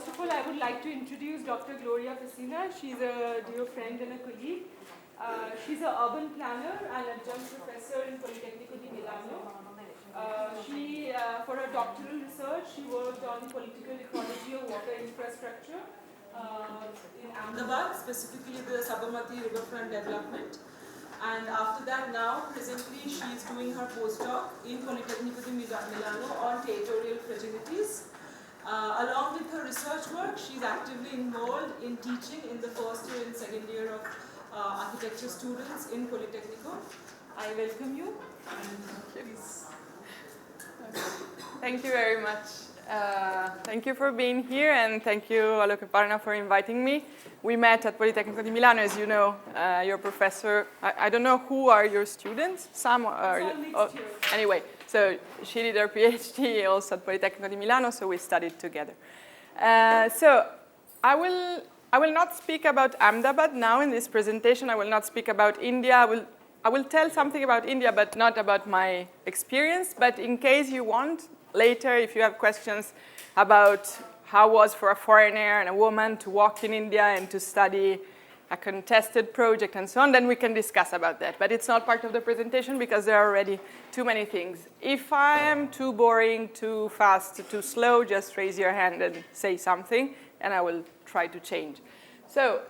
First of all, I would like to introduce Dr. Gloria Pessina. She's a dear friend and a colleague. She's an urban planner and adjunct professor in Politecnico di Milano. For her doctoral research, she worked on political ecology of water infrastructure in Ahmedabad, specifically the Sabarmati riverfront development. And after that, now, presently, she is doing her postdoc in Politecnico di Milano on territorial fragilities. Along with her research work, she is actively involved in teaching in the first year and second year of architecture students in Politecnico. I welcome you. Please. Thank you very much. Thank you for being here, and thank you, Aloke for inviting me. We met at Politecnico di Milano, as you know. Your professor, I don't know who are your students. Some are. Anyway, so she did her PhD also at Politecnico di Milano, so we studied together. So I will not speak about Ahmedabad now in this presentation. I will not speak about India. I will tell something about India, but not about my experience. But in case you want, later, if you have questions about how it was for a foreigner and a woman to walk in India and to study a contested project and so on, then we can discuss about that. But it's not part of the presentation because there are already too many things. If I am too boring, too fast, too slow, just raise your hand and say something, and I will try to change. So,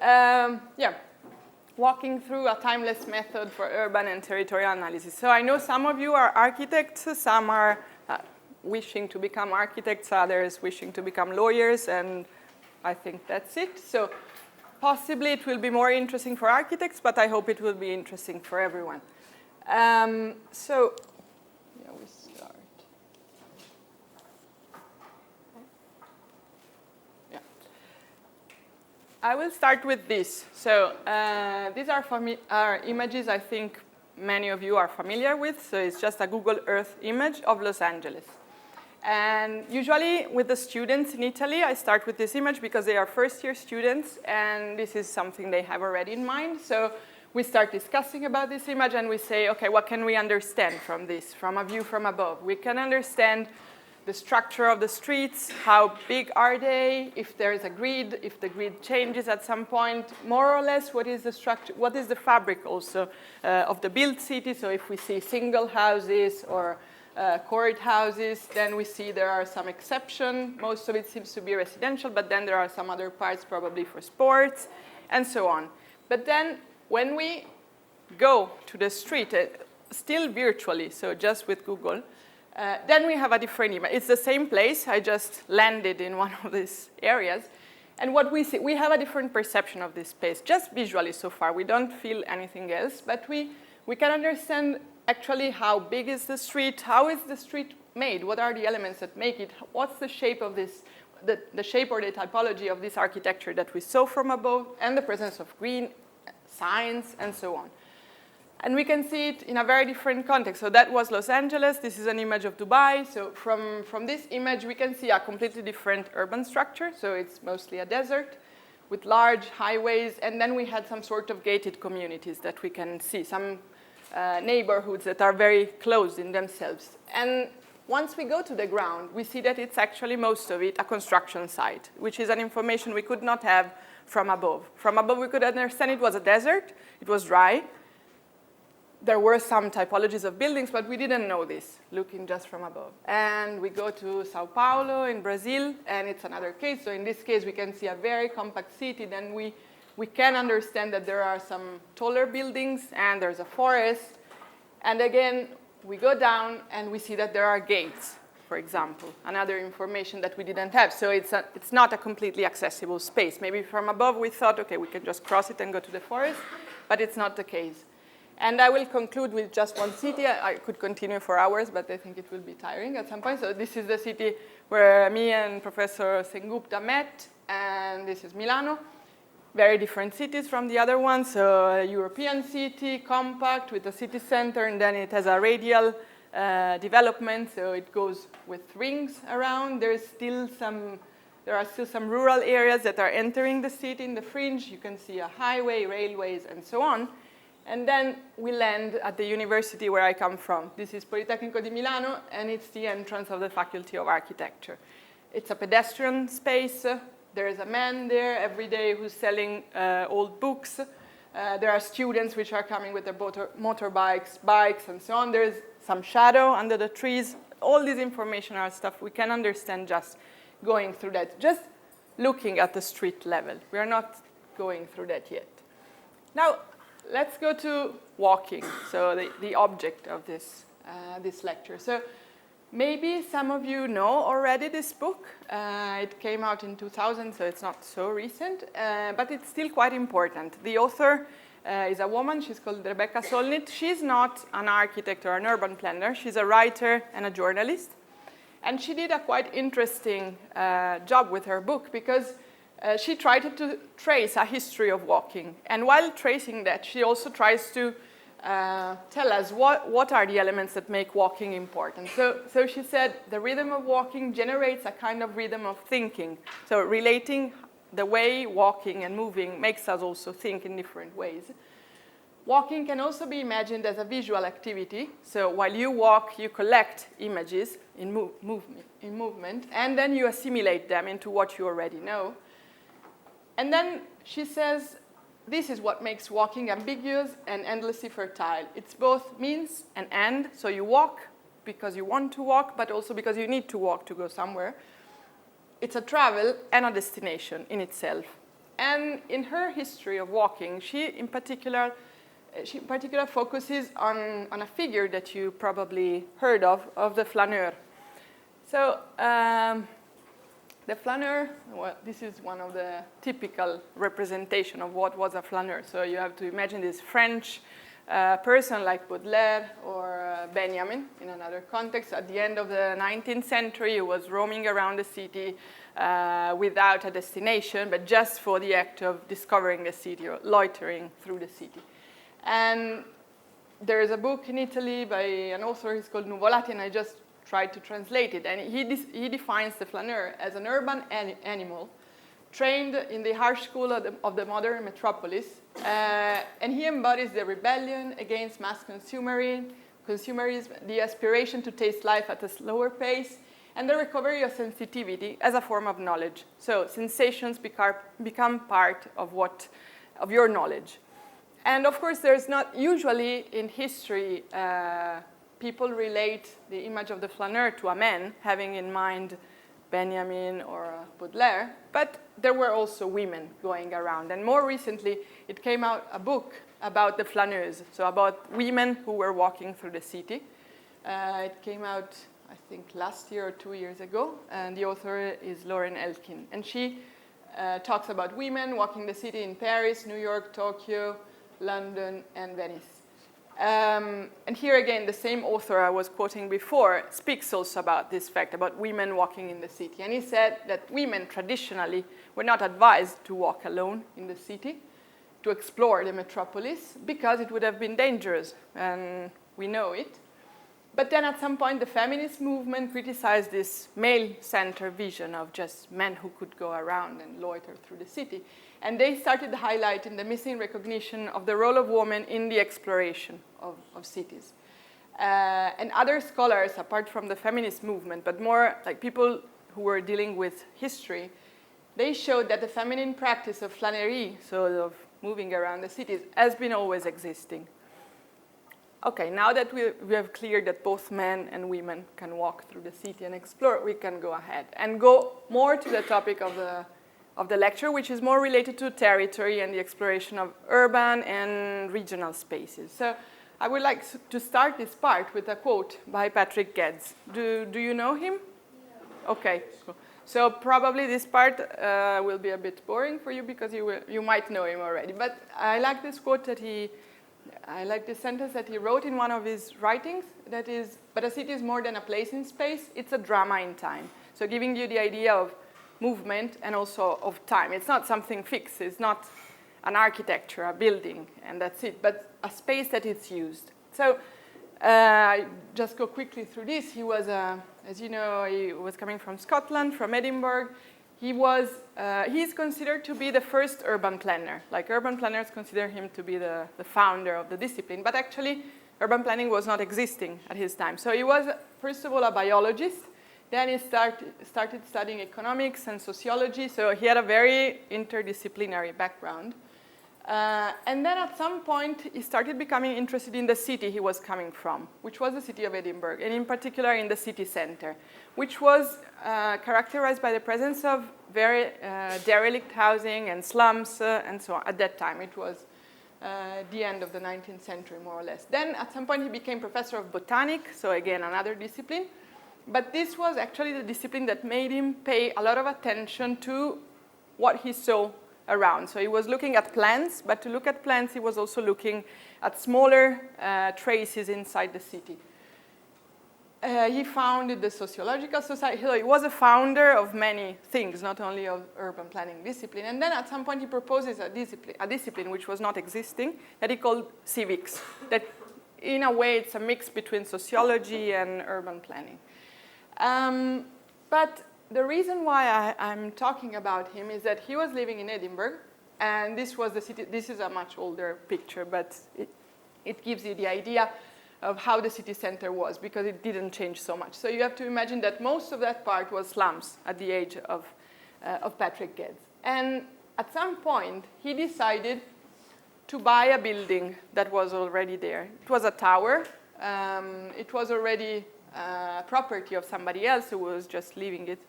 walking through a timeless method for urban and territorial analysis. So I know some of you are architects, some are wishing to become architects, others wishing to become lawyers, and I think that's it. So possibly it will be more interesting for architects, but I hope it will be interesting for everyone. We start. Yeah. I will start with this. So these are images I think many of you are familiar with. So it's just a Google Earth image of Los Angeles. And usually with the students in Italy, I start with this image because they are first-year students, and this is something they have already in mind. So we start discussing about this image, and we say, okay, what can we understand from this, from a view from above? We can understand the structure of the streets, how big are they, if there is a grid, if the grid changes at some point, more or less what is the structure, what is the fabric also of the built city. So if we see single houses or courthouses, then we see there are some exceptions. Most of it seems to be residential, but then there are some other parts probably for sports and so on. But then when we go to the street, still virtually, so just with Google, then we have a different image. It's the same place. I just landed in one of these areas. And what we see, we have a different perception of this space, just visually so far. We don't feel anything else, but we can understand actually how big is the street, how is the street made, what are the elements that make it, what's the shape of this, the shape or the typology of this architecture that we saw from above, and the presence of green, signs, and so on. And we can see it in a very different context. So that was Los Angeles. This is an image of Dubai. So from this image, we can see a completely different urban structure. So it's mostly a desert with large highways. And then we had some sort of gated communities that we can see, some neighborhoods that are very closed in themselves. And once we go to the ground, we see that it's actually most of it a construction site, which is an information we could not have from above. From above, we could understand it was a desert. It was dry. There were some typologies of buildings, but we didn't know this, looking just from above. And we go to Sao Paulo in Brazil, and it's another case. So in this case, we can see a very compact city. Then we can understand that there are some taller buildings, and there's a forest. And again, we go down, and we see that there are gates, for example, another information that we didn't have. So it's not a completely accessible space. Maybe from above, we thought, OK, we can just cross it and go to the forest, but it's not the case. And I will conclude with just one city. I could continue for hours, but I think it will be tiring at some point. So this is the city where me and Professor Sengupta met, and this is Milano. Very different cities from the other ones. So a European city, compact, with a city center, and then it has a radial development, so it goes with rings around. There are still some rural areas that are entering the city in the fringe. You can see a highway, railways, and so on. And then we land at the university where I come from. This is Politecnico di Milano, and it's the entrance of the Faculty of Architecture. It's a pedestrian space, There's a man there every day who's selling old books. There are students which are coming with their motorbikes, bikes, and so on. There's some shadow under the trees. All this information are stuff we can understand just going through that, just looking at the street level. We are not going through that yet. Now, let's go to walking, so the object of this lecture. So maybe some of you know already this book. It came out in 2000, so it's not so recent, but it's still quite important. The author is a woman. She's called Rebecca Solnit. She's not an architect or an urban planner. She's a writer and a journalist. And she did a quite interesting job with her book because she tried to trace a history of walking. And while tracing that, she also tries to tell us what are the elements that make walking important. So she said the rhythm of walking generates a kind of rhythm of thinking. So relating the way walking and moving makes us also think in different ways. Walking can also be imagined as a visual activity. So while you walk, you collect images in movement, and then you assimilate them into what you already know. And then she says, this is what makes walking ambiguous and endlessly fertile. It's both means and end. So you walk because you want to walk, but also because you need to walk to go somewhere. It's a travel and a destination in itself. And in her history of walking, she in particular focuses on a figure that you probably heard of the flaneur. So the flaneur, well, this is one of the typical representation of what was a flaneur. So you have to imagine this French person like Baudelaire or Benjamin in another context. At the end of the 19th century, he was roaming around the city without a destination, but just for the act of discovering the city or loitering through the city. And there is a book in Italy by an author, he's called Nuvolati, and I just tried to translate it. And he defines the flaneur as an urban animal trained in the harsh school of the modern metropolis. And he embodies the rebellion against mass consumerism, the aspiration to taste life at a slower pace, and the recovery of sensitivity as a form of knowledge. So sensations become part of your knowledge. And of course, there's not usually in history, people relate the image of the flaneur to a man, having in mind Benjamin or Baudelaire, but there were also women going around. And more recently, it came out a book about the flaneurs, so about women who were walking through the city. It came out, I think, last year or 2 years ago, and the author is Lauren Elkin. And she talks about women walking the city in Paris, New York, Tokyo, London, and Venice. And here again, the same author I was quoting before speaks also about this fact, about women walking in the city. And he said that women traditionally were not advised to walk alone in the city, to explore the metropolis, because it would have been dangerous, and we know it. But then at some point, the feminist movement criticized this male-centered vision of just men who could go around and loiter through the city. And they started highlighting the missing recognition of the role of women in the exploration of cities. And other scholars, apart from the feminist movement, but more like people who were dealing with history, they showed that the feminine practice of flânerie, so of moving around the cities, has been always existing. Okay, now that we have cleared that both men and women can walk through the city and explore, we can go ahead and go more to the topic of the lecture, which is more related to territory and the exploration of urban and regional spaces. So I would like to start this part with a quote by Patrick Geddes. Do you know him? Yeah. Okay, cool. So probably this part will be a bit boring for you because you might know him already. But I like this quote I like this sentence that he wrote in one of his writings, that is, but a city is more than a place in space, it's a drama in time. So giving you the idea of movement and also of time. It's not something fixed, it's not an architecture, a building, and that's it, but a space that is used. So I just go quickly through this. He was, as you know, he was coming from Scotland, from Edinburgh. He's considered to be the first urban planner. Like urban planners consider him to be the founder of the discipline, but actually urban planning was not existing at his time. So he was, first of all, a biologist. Then he started studying economics and sociology, so he had a very interdisciplinary background. And then at some point, he started becoming interested in the city he was coming from, which was the city of Edinburgh, and in particular in the city center, which was characterized by the presence of very derelict housing and slums and so on. At that time, it was the end of the 19th century, more or less. Then at some point, he became professor of botanic, so again, another discipline. But this was actually the discipline that made him pay a lot of attention to what he saw around. So he was looking at plants, but to look at plants, he was also looking at smaller traces inside the city. He founded the Sociological Society. He was a founder of many things, not only of urban planning discipline. And then at some point, he proposes a discipline which was not existing, that he called civics, that in a way, it's a mix between sociology and urban planning. But the reason why I'm talking about him is that he was living in Edinburgh, and this was the city. This is a much older picture, but it gives you the idea of how the city center was, because it didn't change so much. So you have to imagine that most of that part was slums at the age of Patrick Geddes. And at some point, he decided to buy a building that was already there. It was a tower. It was already property of somebody else who was just leaving it.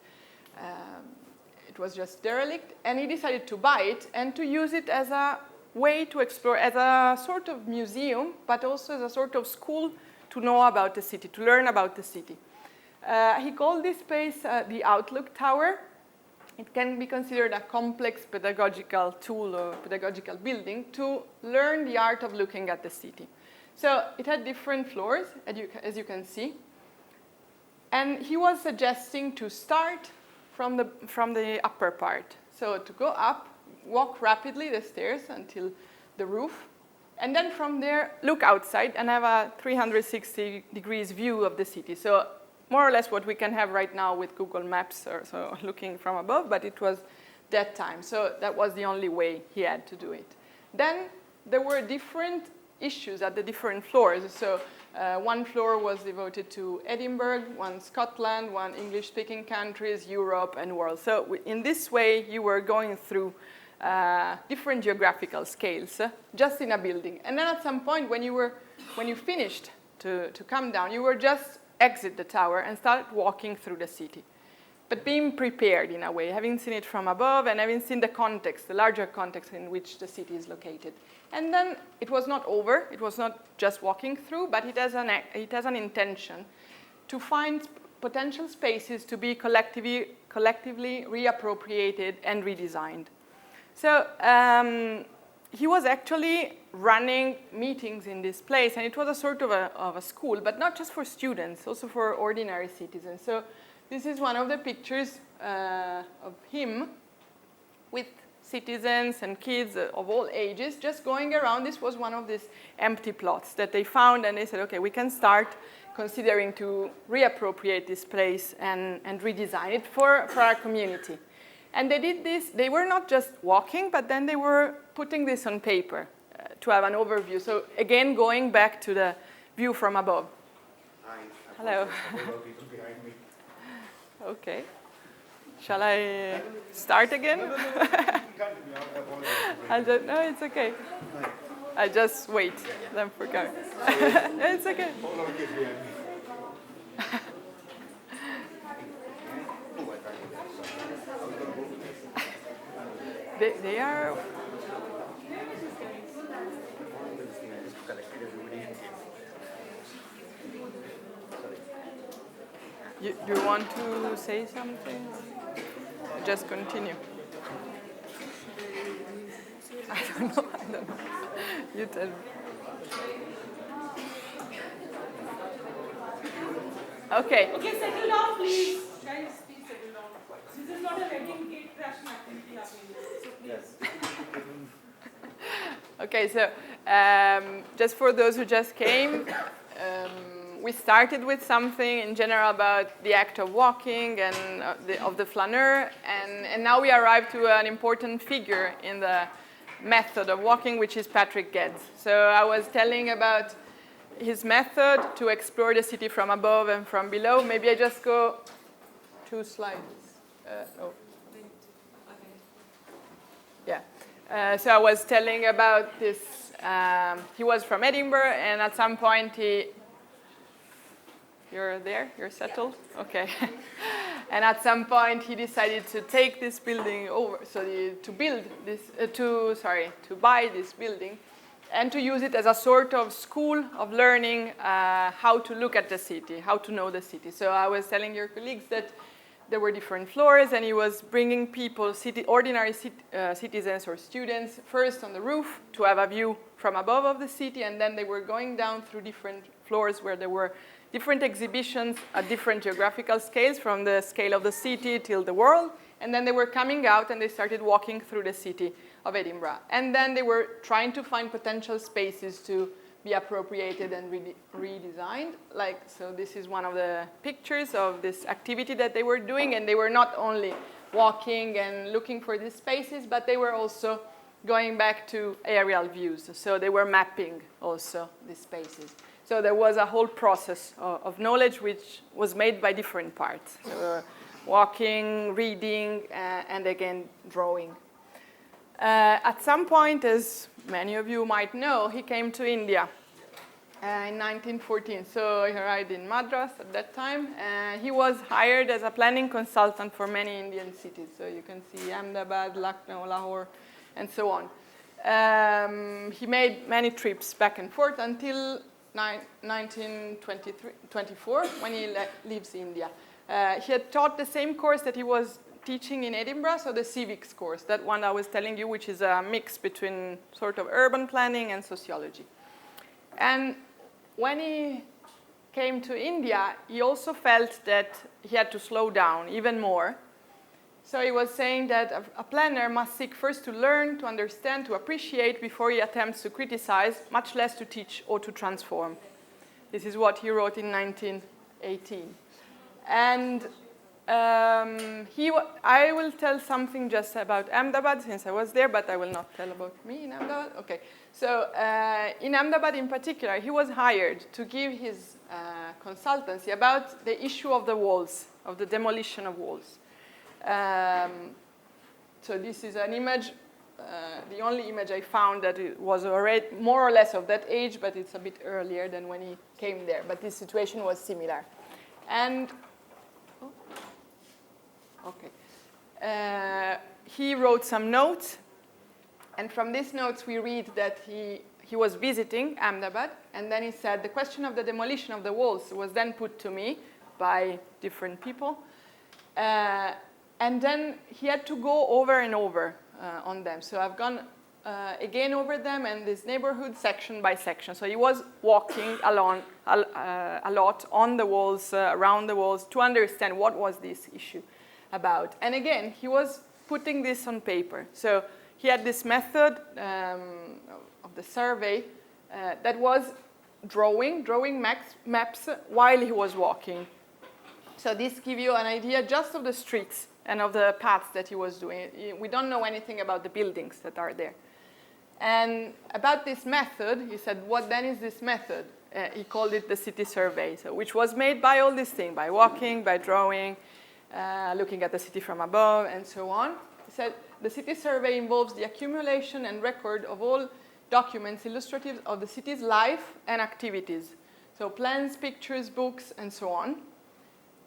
It was just derelict, and he decided to buy it and to use it as a way to explore, as a sort of museum, but also as a sort of school to know about the city, to learn about the city. He called this space the Outlook Tower. It can be considered a complex pedagogical tool or pedagogical building to learn the art of looking at the city. So it had different floors, as you can see. And he was suggesting to start from the upper part. So to go up, walk rapidly the stairs until the roof, and then from there, look outside and have a 360 degrees view of the city. So more or less what we can have right now with Google Maps, or so looking from above, but it was that time. So that was the only way he had to do it. Then there were different issues at the different floors. So one floor was devoted to Edinburgh, one Scotland, one English-speaking countries, Europe, and world. So in this way, you were going through different geographical scales just in a building. And then at some point, when you finished to come down, you were just exit the tower and start walking through the city. But being prepared in a way, having seen it from above and having seen the context, the larger context in which the city is located. And then it was not over. It was not just walking through, but it has an intention to find potential spaces to be collectively reappropriated and redesigned. So he was actually running meetings in this place, and it was a sort of a school, but not just for students, also for ordinary citizens. So this is one of the pictures of him with citizens and kids of all ages just going around. This was one of these empty plots that they found, and they said, okay, we can start considering to reappropriate this place and redesign it for our community. And they did this. They were not just walking, but then they were putting this on paper to have an overview. So again, going back to the view from above. Hi. Hello. Behind me. Okay. Shall I start again? I don't know. It's okay. I just wait. Then forget. It's okay. They are. You want to say something? Or just continue. I don't know. You tell me. Okay. Okay, settle down, please. Guys, please settle down. This is not a wedding cake crashing activity happening. So please. Okay, so just for those who just came, we started with something in general about the act of walking and of the flaneur, and now we arrive to an important figure in the method of walking, which is Patrick Geddes. So I was telling about his method to explore the city from above and from below. Maybe I just go 2 slides. Oh. Yeah. So I was telling about this. He was from Edinburgh, and at some point you're there? You're settled? Yeah. Okay. And at some point he decided to take this building over, so to buy this building, and to use it as a sort of school of learning how to look at the city, how to know the city. So I was telling your colleagues that there were different floors, and he was bringing people, ordinary citizens or students, first on the roof to have a view from above of the city, and then they were going down through different floors where there were different exhibitions at different geographical scales, from the scale of the city till the world, and then they were coming out and they started walking through the city of Edinburgh. And then they were trying to find potential spaces to be appropriated and redesigned. So this is one of the pictures of this activity that they were doing, and they were not only walking and looking for these spaces, but they were also going back to aerial views. So they were mapping also these spaces. So there was a whole process of knowledge which was made by different parts. So walking, reading, and again, drawing. At some point, as many of you might know, he came to India in 1914. So he arrived in Madras at that time. He was hired as a planning consultant for many Indian cities. So you can see Ahmedabad, Lucknow, Lahore, and so on. He made many trips back and forth until 1924, when he leaves India. He had taught the same course that he was teaching in Edinburgh, so the civics course, that one I was telling you, which is a mix between sort of urban planning and sociology. And when he came to India, he also felt that he had to slow down even more. So he was saying that a planner must seek first to learn, to understand, to appreciate before he attempts to criticize, much less to teach or to transform. This is what he wrote in 1918. And I will tell something just about Ahmedabad, since I was there, but I will not tell about me in Ahmedabad. Okay. So in Ahmedabad in particular, he was hired to give his consultancy about the issue of the walls, of the demolition of walls. So this is an image, the only image I found that it was already more or less of that age, but it's a bit earlier than when he came there. But this situation was similar. And, he wrote some notes. And from these notes, we read that he was visiting Ahmedabad. And then he said, the question of the demolition of the walls was then put to me by different people. And then he had to go over and over on them. So I've gone again over them and this neighborhood section by section. So he was walking along a lot on the walls, around the walls, to understand what was this issue about. And again, he was putting this on paper. So he had this method of the survey that was drawing maps while he was walking. So this gives you an idea just of the streets and of the paths that he was doing. We don't know anything about the buildings that are there. And about this method, he said, what then is this method? He called it the city survey, so, which was made by all these things, by walking, by drawing, looking at the city from above, and so on. He said, the city survey involves the accumulation and record of all documents illustrative of the city's life and activities. So plans, pictures, books, and so on.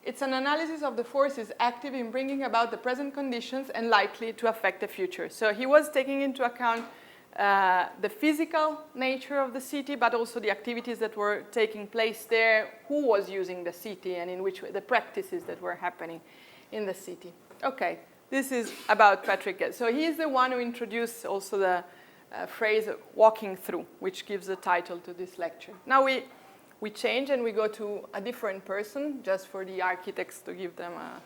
It's an analysis of the forces active in bringing about the present conditions and likely to affect the future. So he was taking into account the physical nature of the city, but also the activities that were taking place there, who was using the city, and in which way, the practices that were happening in the city. Okay, this is about Patrick Gett. So he's the one who introduced also the phrase walking through, which gives the title to this lecture. Now we change and we go to a different person, just for the architects to give them a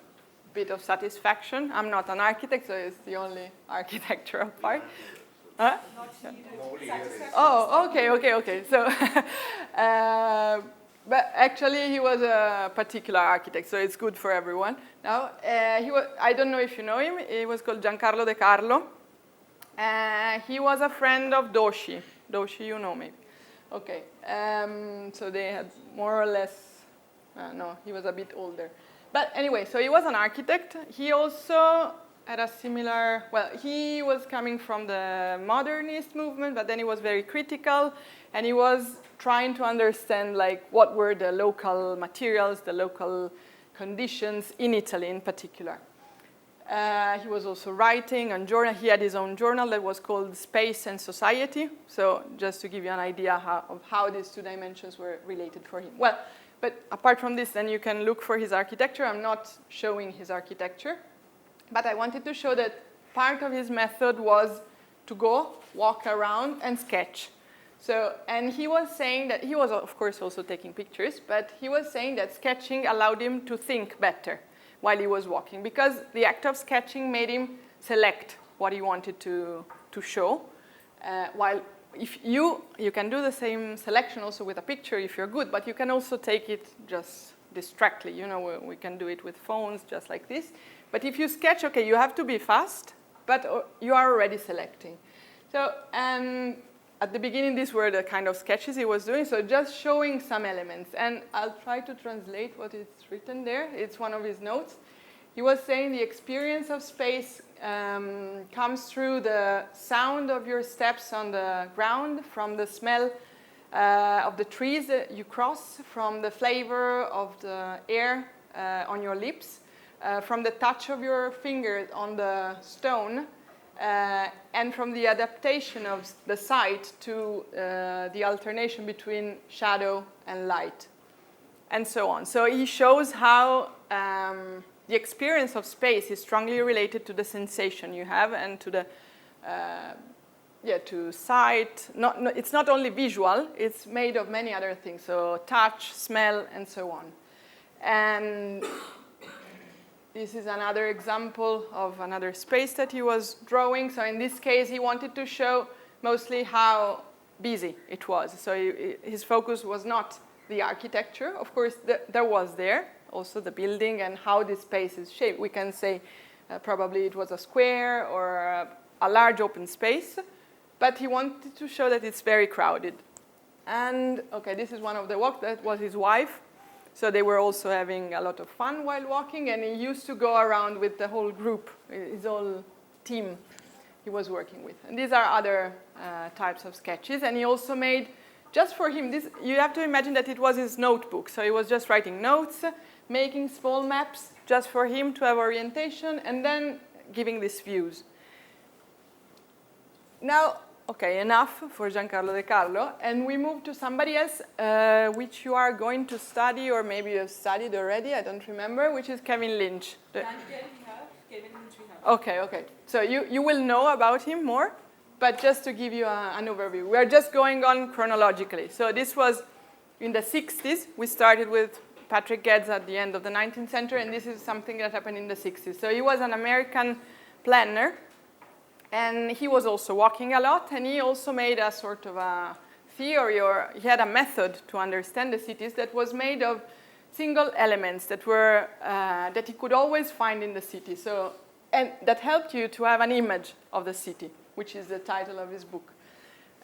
bit of satisfaction. I'm not an architect, so it's the only architectural part. Huh? Oh, okay. So, but actually he was a particular architect, so it's good for everyone. Now, I don't know if you know him, he was called Giancarlo De Carlo. He was a friend of Doshi. Doshi, you know maybe. Okay, so they had more or less, no, he was a bit older. But anyway, so he was an architect. He also had a similar, well, he was coming from the modernist movement, but then he was very critical, and he was trying to understand like what were the local materials, the local conditions in Italy in particular. He was also writing on journal. He had his own journal that was called Space and Society. So just to give you an idea of how these two dimensions were related for him. Well, but apart from this, then you can look for his architecture. I'm not showing his architecture. But I wanted to show that part of his method was to go, walk around, and sketch. So, and he was saying that, he was of course also taking pictures, but he was saying that sketching allowed him to think better while he was walking, because the act of sketching made him select what he wanted to show. While if you can do the same selection also with a picture if you're good, but you can also take it just distractly. You know, we can do it with phones just like this. But if you sketch, okay, you have to be fast, but you are already selecting. So, at the beginning, these were the kind of sketches he was doing, so just showing some elements. And I'll try to translate what is written there. It's one of his notes. He was saying the experience of space comes through the sound of your steps on the ground, from the smell of the trees that you cross, from the flavor of the air on your lips, from the touch of your fingers on the stone, and from the adaptation of the sight to the alternation between shadow and light, and so on. So he shows how the experience of space is strongly related to the sensation you have and to the to sight. It's not only visual; it's made of many other things. So touch, smell, and so on. And this is another example of another space that he was drawing. So in this case, he wanted to show mostly how busy it was. So his focus was not the architecture. Of course, there was there also the building and how this space is shaped. We can say probably it was a square or a large open space. But he wanted to show that it's very crowded. And, okay, this is one of the walks. That was his wife. So they were also having a lot of fun while walking, and he used to go around with the whole group, his whole team he was working with. And these are other types of sketches. And he also made, just for him, this, you have to imagine that it was his notebook. So he was just writing notes, making small maps just for him to have orientation, and then giving these views. Now, okay, enough for Giancarlo De Carlo, and we move to somebody else, which you are going to study, or maybe you have studied already, I don't remember, which is Kevin Lynch. Kevin Lynch we have. Okay. So you will know about him more, but just to give you an overview. We are just going on chronologically. So this was in the 60s. We started with Patrick Geddes at the end of the 19th century, and this is something that happened in the 60s. So he was an American planner. And he was also walking a lot, and he also made a sort of a theory, or he had a method to understand the cities that was made of single elements that were that he could always find in the city. So, and that helped you to have an image of the city, which is the title of his book.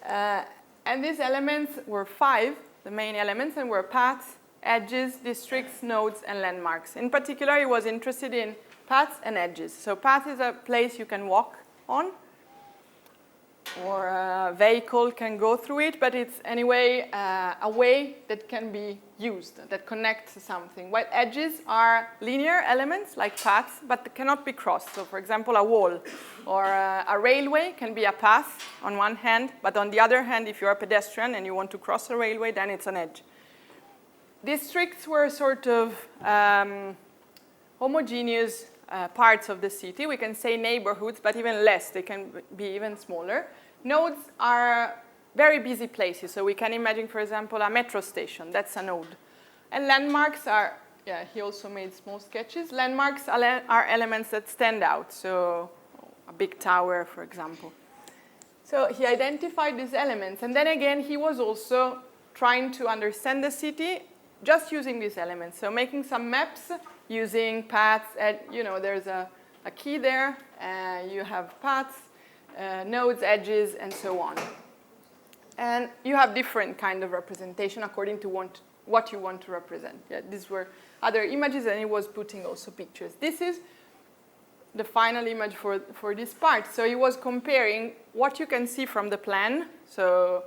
And these elements were 5, the main elements, and were paths, edges, districts, nodes, and landmarks. In particular, he was interested in paths and edges. So path is a place you can walk on, or a vehicle can go through it, but it's anyway a way that can be used, that connects something. While edges are linear elements like paths, but they cannot be crossed. So for example, a wall or a railway can be a path on one hand, but on the other hand, if you're a pedestrian and you want to cross a railway, then it's an edge. Districts were sort of homogeneous parts of the city. We can say neighborhoods, but even less. They can be even smaller. Nodes are very busy places. So we can imagine, for example, a metro station. That's a node. And landmarks are, he also made small sketches. Landmarks are elements that stand out. So a big tower, for example. So he identified these elements. And then again, he was also trying to understand the city just using these elements. So making some maps, using paths, and there's a key there, you have paths, nodes, edges, and so on. And you have different kind of representation according to what you want to represent. Yeah, these were other images, and he was putting also pictures. This is the final image for this part. So he was comparing what you can see from the plan. So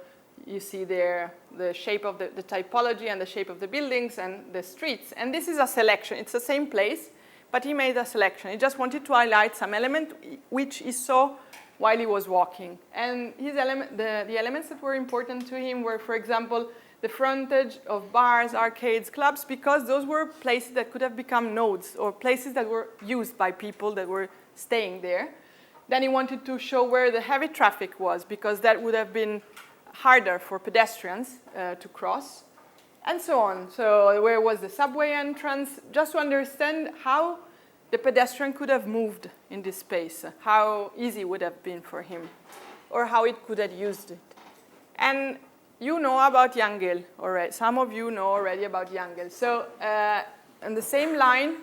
you see there the shape of the typology and the shape of the buildings and the streets. And this is a selection. It's the same place, but he made a selection. He just wanted to highlight some element which he saw while he was walking. And his the elements that were important to him were, for example, the frontage of bars, arcades, clubs, because those were places that could have become nodes or places that were used by people that were staying there. Then he wanted to show where the heavy traffic was, because that would have been harder for pedestrians to cross, and so on. So where was the subway entrance? Just to understand how the pedestrian could have moved in this space, how easy it would have been for him, or how it could have used it. And you know about Yangel already. Some of you know already about Yangel. So on the same line,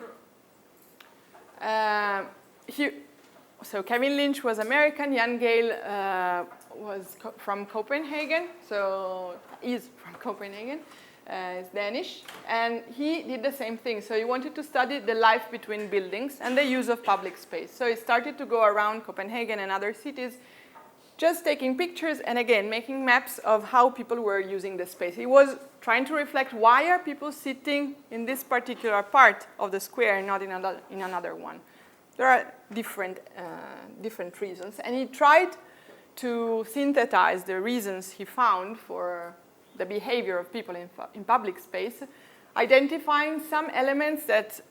so Kevin Lynch was American. Yangel was from Copenhagen. So he's from Copenhagen. He's Danish. And he did the same thing. So he wanted to study the life between buildings and the use of public space. So he started to go around Copenhagen and other cities, just taking pictures and, again, making maps of how people were using the space. He was trying to reflect, why are people sitting in this particular part of the square and not in another one? There are different reasons. And he tried to synthesize the reasons he found for the behavior of people in public space, identifying some elements that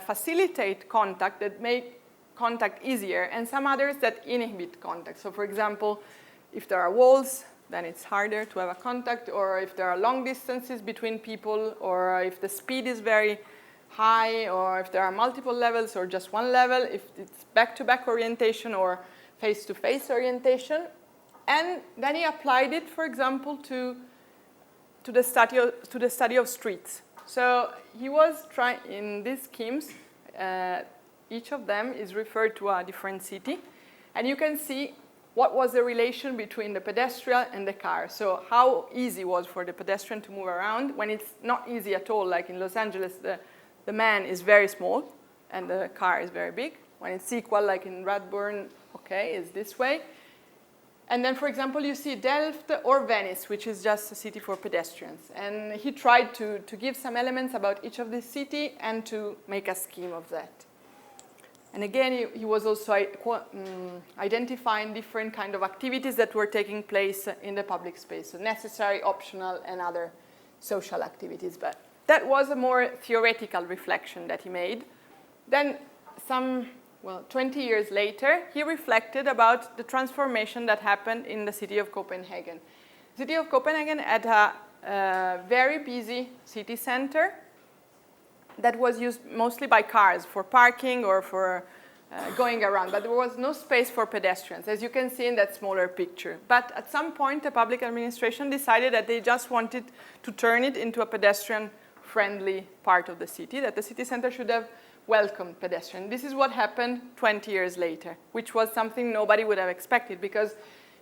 facilitate contact, that make contact easier, and some others that inhibit contact. So, for example, if there are walls, then it's harder to have a contact, or if there are long distances between people, or if the speed is very high, or if there are multiple levels or just one level, if it's back-to-back orientation or face-to-face orientation. And then he applied it, for example, to the study of streets. So he was trying, in these schemes, each of them is referred to a different city. And you can see what was the relation between the pedestrian and the car. So how easy it was for the pedestrian to move around when it's not easy at all. Like in Los Angeles, the man is very small and the car is very big. When it's equal, like in Radburn, okay, it's this way. And then, for example, you see Delft or Venice, which is just a city for pedestrians. And he tried to give some elements about each of these cities and to make a scheme of that. And again, he was also identifying different kind of activities that were taking place in the public space, so necessary, optional, and other social activities. But that was a more theoretical reflection that he made. Then 20 years later, he reflected about the transformation that happened in the city of Copenhagen. The city of Copenhagen had a very busy city center that was used mostly by cars for parking or for going around, but there was no space for pedestrians, as you can see in that smaller picture. But at some point, the public administration decided that they just wanted to turn it into a pedestrian-friendly part of the city, that the city center should have welcomed pedestrians. This is what happened 20 years later, which was something nobody would have expected, because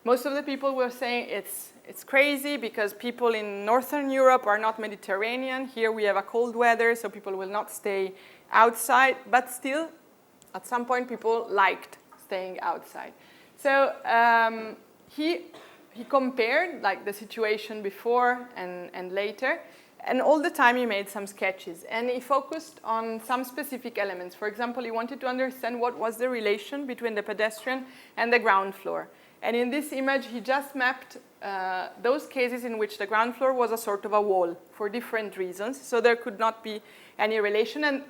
most of the people were saying it's crazy because people in Northern Europe are not Mediterranean. Here we have a cold weather, so people will not stay outside. But still, at some point, people liked staying outside. So he compared like the situation before and later. And all the time he made some sketches. And he focused on some specific elements. For example, he wanted to understand what was the relation between the pedestrian and the ground floor. And in this image, he just mapped those cases in which the ground floor was a sort of a wall for different reasons. So there could not be any relation.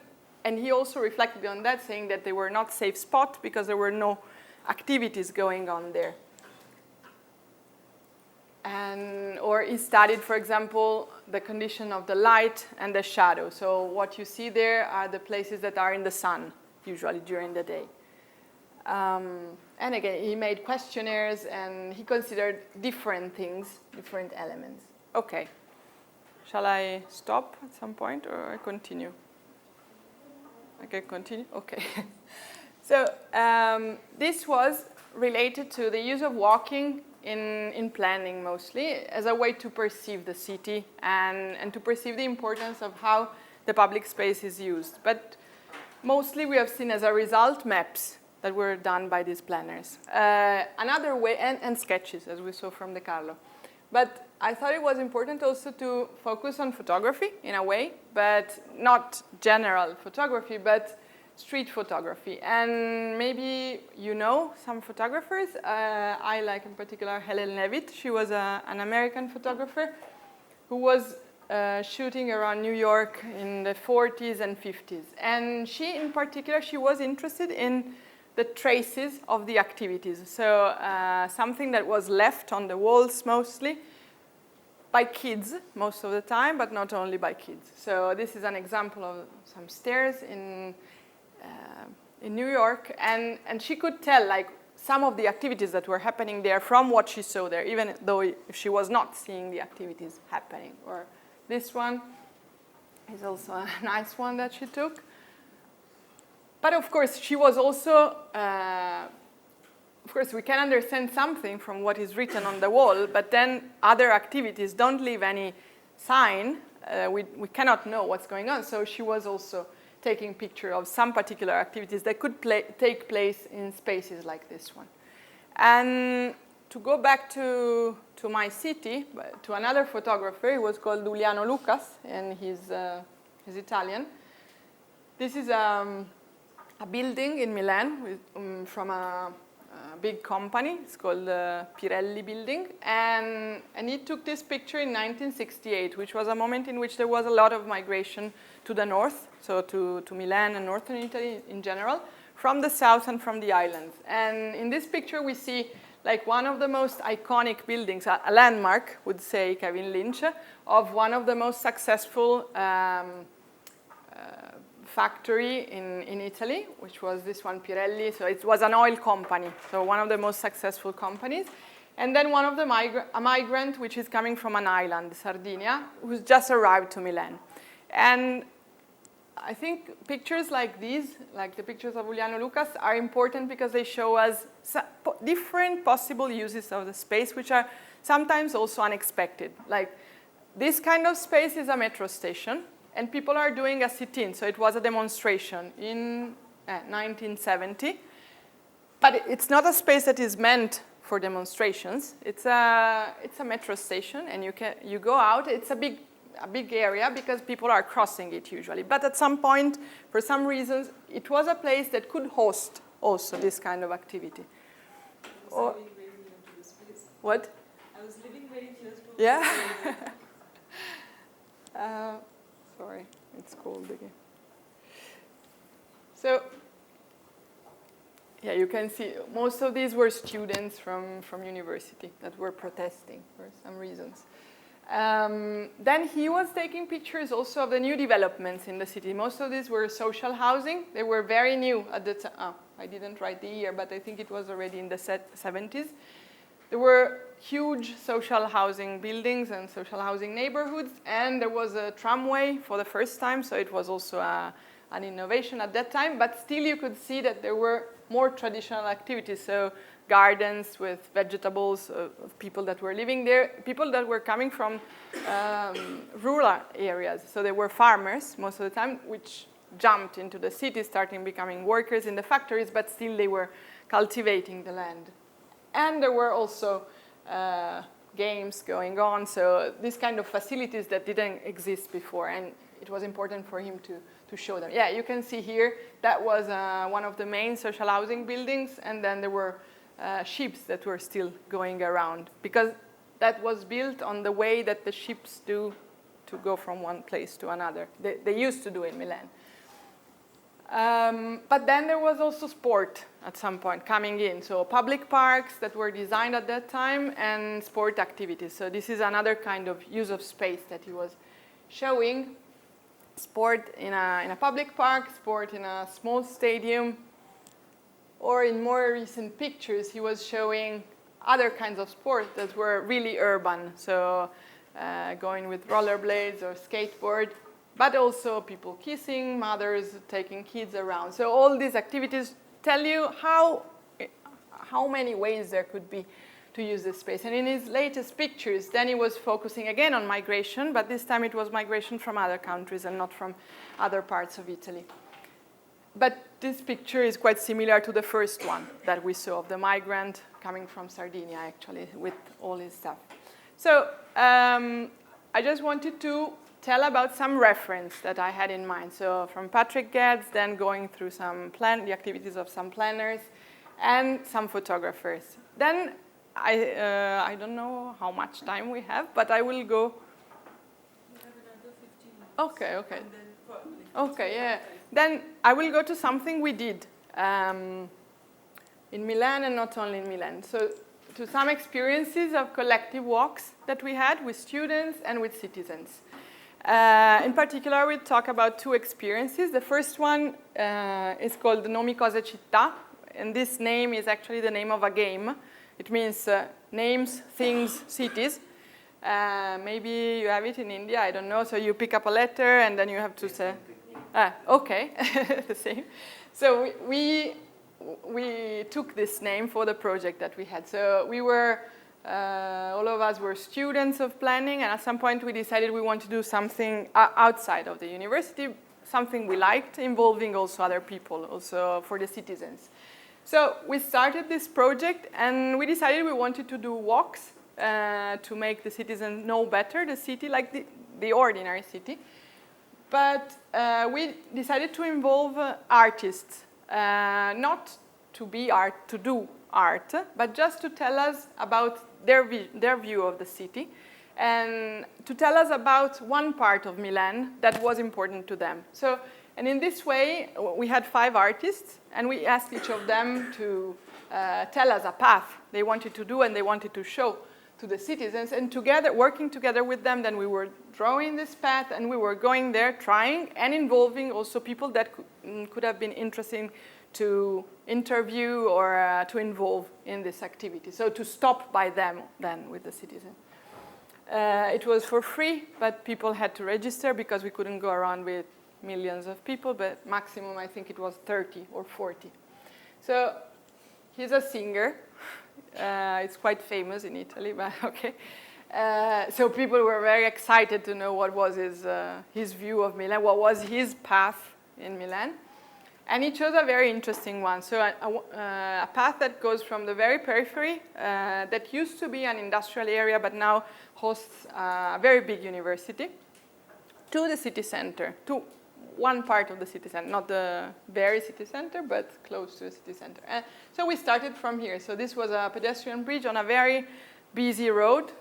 And he also reflected on that, saying that they were not safe spots because there were no activities going on there. Or he studied, for example, the condition of the light and the shadow. So what you see there are the places that are in the sun, usually during the day. And again, he made questionnaires and he considered different things, different elements. Okay. Shall I stop at some point or I continue? I can continue? Okay. So this was related to the use of walking in planning mostly, as a way to perceive the city and to perceive the importance of how the public space is used. But mostly we have seen as a result maps that were done by these planners. Another way, and sketches, as we saw from De Carlo. But I thought it was important also to focus on photography in a way, but not general photography, but street photography. And maybe you know some photographers. I like in particular Helen Levitt. She was an American photographer who was shooting around New York in the 40s and 50s. And she, in particular, she was interested in the traces of the activities. So something that was left on the walls mostly by kids most of the time, but not only by kids. So this is an example of some stairs in New York, and she could tell like some of the activities that were happening there from what she saw there, even though if she was not seeing the activities happening. Or this one is also a nice one that she took. But of course, she was also, of course, we can understand something from what is written on the wall, but then other activities don't leave any sign. We cannot know what's going on. So she was also taking picture of some particular activities that could take place in spaces like this one. And to go back to my city, to another photographer, he was called Giuliano Lucas, and he's Italian. This is a building in Milan with, from a big company. It's called the Pirelli building. And he took this picture in 1968, which was a moment in which there was a lot of migration to the north, so to Milan and northern Italy in general, from the south and from the islands. And in this picture we see like one of the most iconic buildings, a landmark, would say Kevin Lynch, of one of the most successful factory in Italy, which was this one, Pirelli. So it was an oil company, so one of the most successful companies. And then one of the a migrant, which is coming from an island, Sardinia, who's just arrived to Milan. And I think pictures like these, like the pictures of Giuliano Lucas, are important because they show us different possible uses of the space, which are sometimes also unexpected. Like this kind of space is a metro station, and people are doing a sit-in. So it was a demonstration in 1970. But it's not a space that is meant for demonstrations. It's a metro station, and you go out. It's a big area because people are crossing it usually. But at some point, for some reasons, it was a place that could host also this kind of activity. I was living very near to this place. What? I was living very close to Yeah. Sorry, it's cold again. So, yeah, you can see most of these were students from university that were protesting for some reasons. Then he was taking pictures also of the new developments in the city. Most of these were social housing. They were very new at the time. Oh, I didn't write the year, but I think it was already in the 70s. There were huge social housing buildings and social housing neighborhoods, and there was a tramway for the first time, so it was also an innovation at that time, but still you could see that there were more traditional activities, so gardens with vegetables of people that were living there, people that were coming from rural areas. So they were farmers most of the time, which jumped into the city, starting becoming workers in the factories, but still they were cultivating the land. And there were also games going on, so these kind of facilities that didn't exist before, and it was important for him to show them. Yeah, you can see here, that was one of the main social housing buildings, and then there were ships that were still going around, because that was built on the way that the ships do to go from one place to another. They used to do in Milan. But then there was also sport at some point coming in. So public parks that were designed at that time and sport activities. So this is another kind of use of space that he was showing. Sport in a public park, sport in a small stadium, or in more recent pictures, he was showing other kinds of sport that were really urban. So going with rollerblades or skateboard, but also people kissing, mothers taking kids around. So all these activities tell you how many ways there could be to use this space. And in his latest pictures, then he was focusing again on migration, but this time it was migration from other countries and not from other parts of Italy. But this picture is quite similar to the first one that we saw of the migrant coming from Sardinia, actually, with all his stuff. So I just wanted to tell about some reference that I had in mind. So from Patrick Geddes, then going through the activities of some planners and some photographers. Then I don't know how much time we have, but I will go. We have another 15 minutes. Okay, okay. And then probably Okay, yeah. Then I will go to something we did in Milan and not only in Milan. So to some experiences of collective walks that we had with students and with citizens. In particular, we'll talk about two experiences. The first one is called Nomi Cose Città, and this name is actually the name of a game. It means names, things, cities. Maybe you have it in India, I don't know. So you pick up a letter and then you have to say, okay, the same. So we took this name for the project that we had. So we were, all of us were students of planning, and at some point we decided we want to do something outside of the university, something we liked, involving also other people, also for the citizens. So we started this project, and we decided we wanted to do walks to make the citizens know better the city, like the ordinary city. But we decided to involve artists, not to do art, but just to tell us about their view of the city, and to tell us about one part of Milan that was important to them. So, and in this way, we had 5 artists, and we asked each of them to tell us a path they wanted to do and they wanted to show to the citizens. And together, working together with them, then we were drawing this path, and we were going there, trying, and involving also people that could have been interesting to interview or to involve in this activity. So to stop by them then with the citizens. It was for free, but people had to register because we couldn't go around with millions of people, but maximum I think it was 30 or 40. So he's a singer. It's quite famous in Italy, but okay. So people were very excited to know what was his view of Milan, what was his path in Milan. And he chose a very interesting one. So a path that goes from the very periphery, that used to be an industrial area, but now hosts a very big university, to the city center, to one part of the city center, not the very city center, but close to the city center. So we started from here. So this was a pedestrian bridge on a very busy road,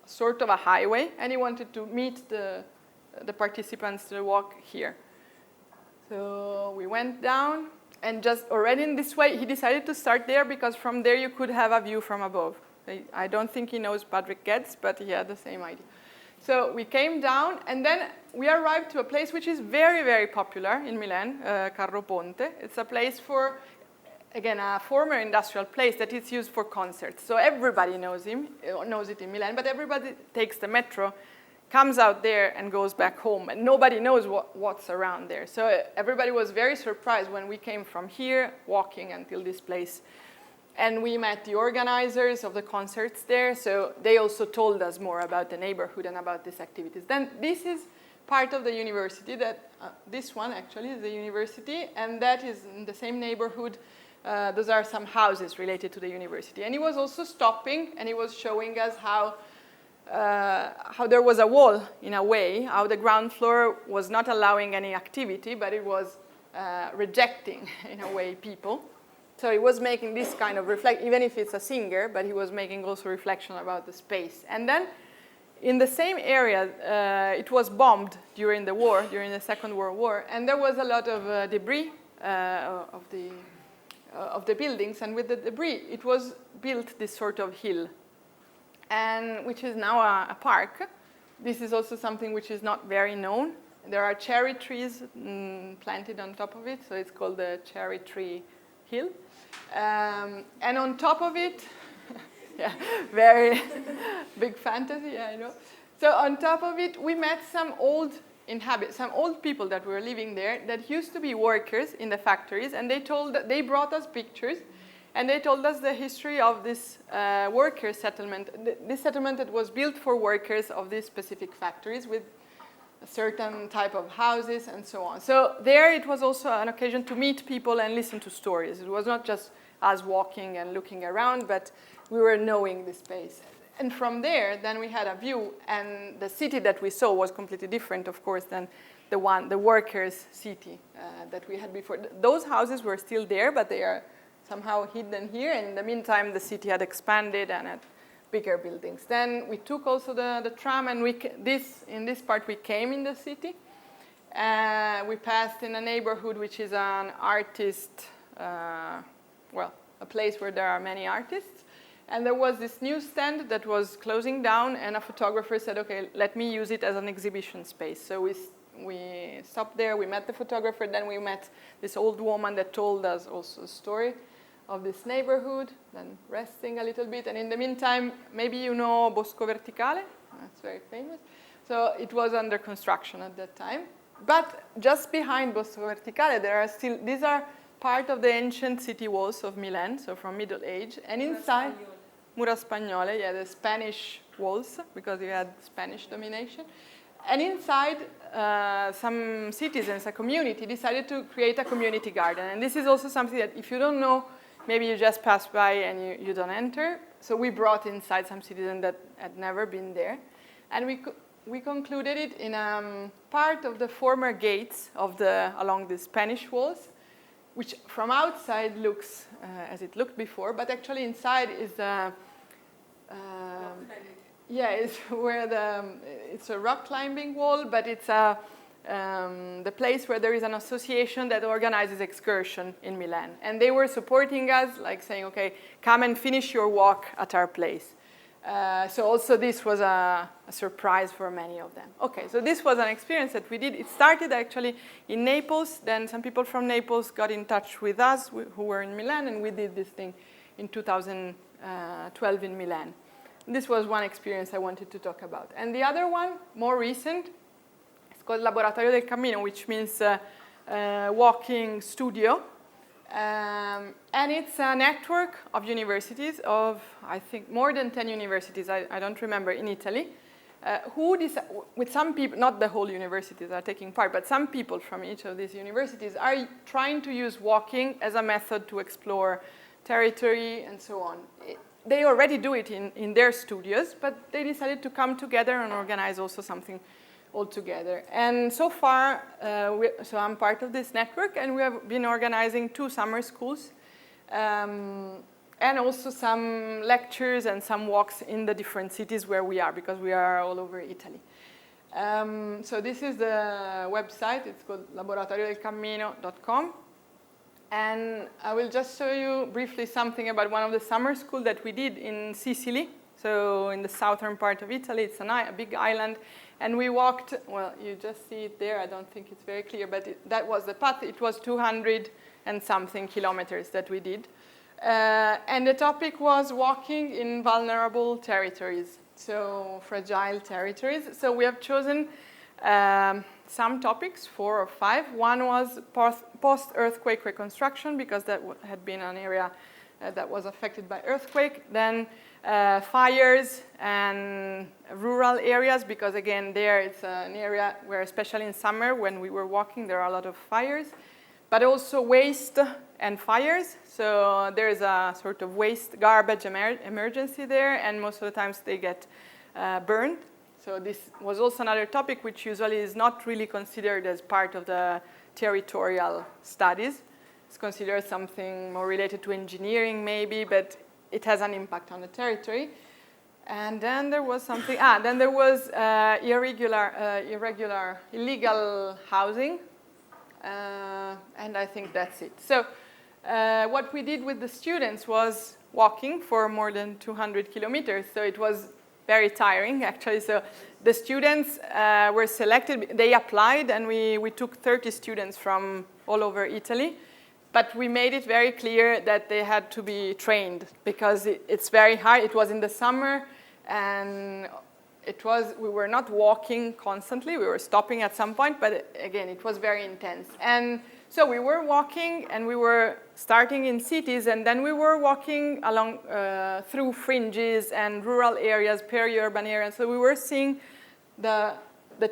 sort of a highway, and he wanted to meet the participants to walk here. So we went down, and just already in this way, he decided to start there because from there you could have a view from above. I don't think he knows Patrick Geddes, but he had the same idea. So we came down, and then we arrived to a place which is very, very popular in Milan, Carro Ponte. It's a place for, again, a former industrial place that is used for concerts. So everybody knows it in Milan, but everybody takes the metro, comes out there and goes back home, and nobody knows what's around there. So everybody was very surprised when we came from here, walking until this place. And we met the organizers of the concerts there, so they also told us more about the neighborhood and about these activities. Then this is part of the university, this one actually is the university, and that is in the same neighborhood. Those are some houses related to the university. And he was also stopping, and he was showing us how there was a wall, in a way, how the ground floor was not allowing any activity, but it was rejecting, in a way, people. So he was making this kind of even if it's a singer, but he was making also reflection about the space. And then in the same area, it was bombed during the war, during the Second World War, and there was a lot of debris of the buildings, and with the debris, it was built this sort of hill, and which is now a park. This is also something which is not very known. There are cherry trees planted on top of it, so it's called the Cherry Tree Hill. And on top of it, yeah, very big fantasy, yeah, I know. So on top of it, we met some old people that were living there that used to be workers in the factories, and they brought us pictures, And they told us the history of this worker settlement. This settlement that was built for workers of these specific factories with a certain type of houses and so on. So there it was also an occasion to meet people and listen to stories. It was not just us walking and looking around, but we were knowing the space. And from there, then we had a view, and the city that we saw was completely different, of course, than the workers' city that we had before. Those houses were still there, but they are somehow hidden here. And in the meantime, the city had expanded and had bigger buildings. Then we took also the tram, and in this part we came in the city. We passed in a neighborhood which is an artist, a place where there are many artists. And there was this newsstand that was closing down, and a photographer said, okay, let me use it as an exhibition space. So we stopped there, we met the photographer, then we met this old woman that told us also a story of this neighborhood, then resting a little bit. And in the meantime, maybe you know Bosco Verticale, that's very famous. So it was under construction at that time. But just behind Bosco Verticale, there are still, these are part of the ancient city walls of Milan, so from Middle Age. And inside, Mura Spagnole, yeah, the Spanish walls, because you had Spanish domination. And inside, some citizens, a community, decided to create a community garden. And this is also something that if you don't know, maybe you just pass by and you don't enter. So we brought inside some citizens that had never been there. And we concluded it in part of the former gates of along the Spanish walls, which from outside looks as it looked before, but actually inside is it's where it's a rock climbing wall, but it's the place where there is an association that organizes excursion in Milan. And they were supporting us, like saying, okay, come and finish your walk at our place. So also this was a surprise for many of them. Okay, so this was an experience that we did. It started actually in Naples. Then some people from Naples got in touch with us who were in Milan, and we did this thing in 2012 in Milan. This was one experience I wanted to talk about. And the other one, more recent, it's called Laboratorio del Cammino, which means walking studio. And it's a network of universities of, I think, more than 10 universities, I don't remember, in Italy, with some people, not the whole universities are taking part, but some people from each of these universities are trying to use walking as a method to explore territory and so on. They already do it in their studios, but they decided to come together and organize also something all together. And so far, so I'm part of this network, and we have been organizing 2 summer schools, and also some lectures and some walks in the different cities where we are, because we are all over Italy. So this is the website. It's called laboratoriodelcammino.com. And I will just show you briefly something about one of the summer schools that we did in Sicily. So in the southern part of Italy, it's a big island. And we walked, well, you just see it there. I don't think it's very clear, but that was the path. It was 200 and something kilometers that we did. And the topic was walking in vulnerable territories, so fragile territories. So we have chosen some topics, 4 or 5. One was post-earthquake reconstruction, because that had been an area that was affected by earthquake. Then fires and rural areas, because again, there it's an area where, especially in summer when we were walking, there are a lot of fires, but also waste and fires. So there is a sort of waste garbage emergency there, and most of the times they get burned. So this was also another topic which usually is not really considered as part of the territorial studies. It's considered something more related to engineering maybe, but it has an impact on the territory. And then there was something, then there was illegal housing. And I think that's it. So what we did with the students was walking for more than 200 kilometers. So it was very tiring, actually. So the students were selected. They applied, and we took 30 students from all over Italy. But we made it very clear that they had to be trained, because it's very hard. It was in the summer, and we were not walking constantly. We were stopping at some point, but again, it was very intense. And So we were walking, and we were starting in cities, and then we were walking along through fringes and rural areas, peri-urban areas. So we were seeing the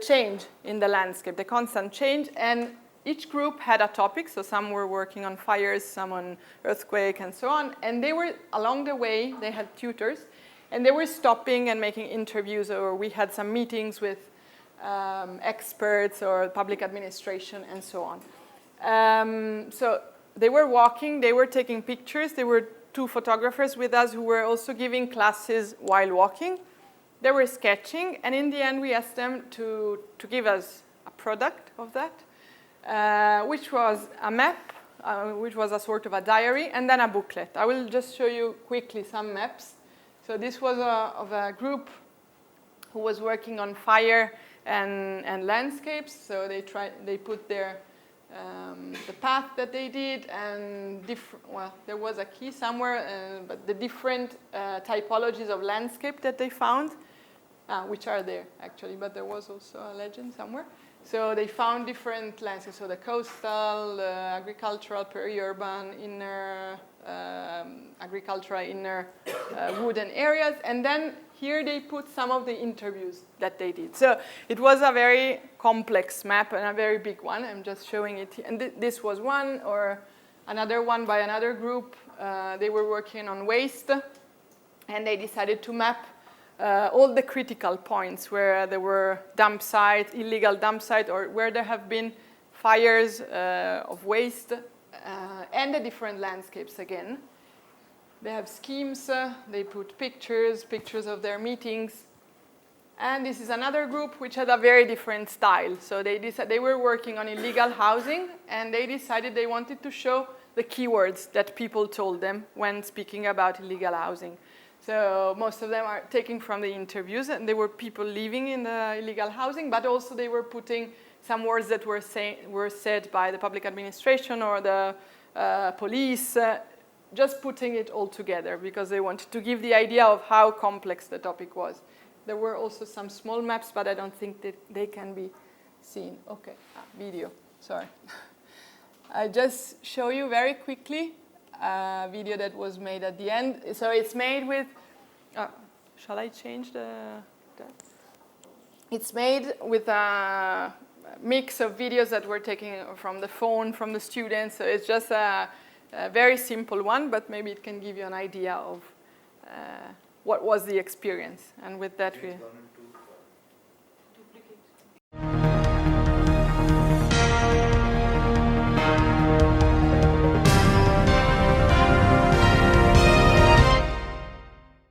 change in the landscape, the constant change, and each group had a topic. So some were working on fires, some on earthquake, and so on. And they were, along the way, they had tutors, and they were stopping and making interviews, or we had some meetings with experts or public administration and so on. So they were walking, they were taking pictures. There were 2 photographers with us who were also giving classes while walking. They were sketching, and in the end we asked them to give us a product of that, which was a map, which was a sort of a diary, and then a booklet. I will just show you quickly some maps. So this was of a group who was working on fire and landscapes. So they put their the path that they did, and there was a key somewhere, but the different typologies of landscape that they found, which are there actually, but there was also a legend somewhere. So they found different landscapes, so the coastal, agricultural, peri-urban, inner, agricultural, inner wooden areas, and then here they put some of the interviews that they did. So it was a very complex map and a very big one. I'm just showing it here. And this was one, or another one by another group. They were working on waste, and they decided to map all the critical points where there were dump sites, illegal dump sites, or where there have been fires of waste, and the different landscapes again. They have schemes, they put pictures of their meetings. And this is another group which had a very different style. So they were working on illegal housing, and they decided they wanted to show the keywords that people told them when speaking about illegal housing. So most of them are taken from the interviews, and they were people living in the illegal housing, but also they were putting some words that were said by the public administration or the police, just putting it all together because they wanted to give the idea of how complex the topic was. There were also some small maps, but I don't think that they can be seen. Okay, video, sorry. I just show you very quickly a video that was made at the end. So it's made with, shall I change that? It's made with a mix of videos that were taken from the phone, from the students. So it's just a very simple one, but maybe it can give you an idea of what was the experience. And with that, we...